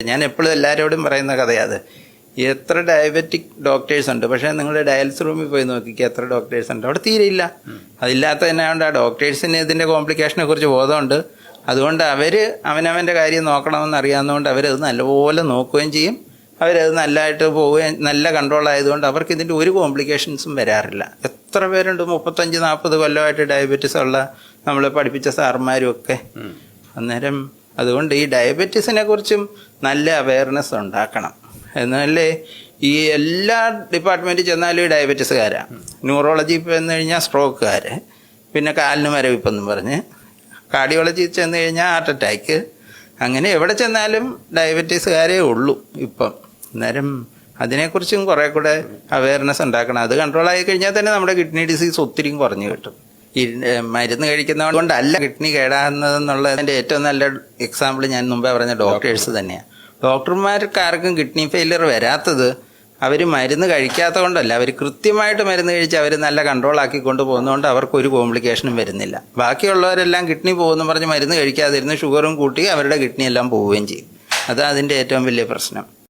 ഞാൻ എപ്പോഴും എല്ലാവരോടും പറയുന്ന കഥയാണ് എത്ര ഡയബറ്റിക് ഡോക്ടേഴ്സ് ഉണ്ട്, പക്ഷേ നിങ്ങൾ ഡയാലിസിസ് റൂമിൽ പോയി നോക്കിക്കുക എത്ര ഡോക്ടേഴ്സ് ഉണ്ട്, അവിടെ തീരെയില്ല. അതില്ലാത്ത തന്നെ കൊണ്ട് ആ ഡോക്ടേഴ്സിന് ഇതിൻ്റെ കോംപ്ലിക്കേഷനെ കുറിച്ച് ബോധമുണ്ട്. അതുകൊണ്ട് അവർ അവനവൻ്റെ കാര്യം നോക്കണമെന്ന് അറിയാവുന്നതുകൊണ്ട് അവരത് നല്ലപോലെ നോക്കുകയും ചെയ്യും. അവരത് നല്ലതായിട്ട് പോവുകയും നല്ല കൺട്രോൾ ആയതുകൊണ്ട് അവർക്ക് ഇതിൻ്റെ ഒരു കോംപ്ലിക്കേഷൻസും വരാറില്ല. എത്ര പേരുണ്ട് 35-40 കൊല്ലമായിട്ട് ഡയബറ്റീസ് ഉള്ള നമ്മൾ പഠിപ്പിച്ച സാർമാരും ഒക്കെ. അന്നേരം അതുകൊണ്ട് ഈ ഡയബറ്റീസിനെ കുറിച്ചും നല്ല അവയർനെസ് ഉണ്ടാക്കണം. എന്നാലേ ഈ എല്ലാ ഡിപ്പാർട്ട്മെൻറ്റിൽ ചെന്നാലും ഈ ഡയബറ്റീസുകാരാണ്. ന്യൂറോളജി ചെന്ന് കഴിഞ്ഞാൽ സ്ട്രോക്കുകാർ, പിന്നെ കാലിന് മരവിപ്പെന്നും പറഞ്ഞ്, കാർഡിയോളജി ചെന്ന് കഴിഞ്ഞാൽ ഹാർട്ട് അറ്റാക്ക്, അങ്ങനെ എവിടെ ചെന്നാലും ഡയബറ്റീസുകാരേ ഉള്ളൂ ഇപ്പം. അന്നേരം അതിനെക്കുറിച്ചും കുറേ കൂടെ അവയർനെസ് ഉണ്ടാക്കണം. അത് കൺട്രോളായി കഴിഞ്ഞാൽ തന്നെ നമ്മുടെ കിഡ്നി ഡിസീസ് ഒത്തിരി കുറഞ്ഞു കിട്ടും. ഈ മരുന്ന് കഴിക്കുന്നത് കൊണ്ടല്ല കിഡ്നി കേടാകുന്നതെന്നുള്ളതിൻ്റെ ഏറ്റവും നല്ല എക്സാമ്പിൾ ഞാൻ മുമ്പേ പറഞ്ഞ ഡോക്ടേഴ്സ് തന്നെയാണ്. ഡോക്ടർമാർക്കാർക്കും കിഡ്നി ഫെയിലിയർ വരാത്തത് അവർ മരുന്ന് കഴിക്കാത്ത കൊണ്ടല്ല, അവർ കൃത്യമായിട്ട് മരുന്ന് കഴിച്ച് അവർ നല്ല കൺട്രോൾ ആക്കിക്കൊണ്ട് പോകുന്നതുകൊണ്ട് അവർക്കൊരു കോംപ്ലിക്കേഷനും വരുന്നില്ല. ബാക്കിയുള്ളവരെല്ലാം കിഡ്നി പോകുമെന്ന് പറഞ്ഞ് മരുന്ന് കഴിക്കാതിരുന്ന് ഷുഗറും കൂട്ടി അവരുടെ കിഡ്നി എല്ലാം പോവുകയും ചെയ്യും. അതാണ് അതിൻ്റെ ഏറ്റവും വലിയ പ്രശ്നം.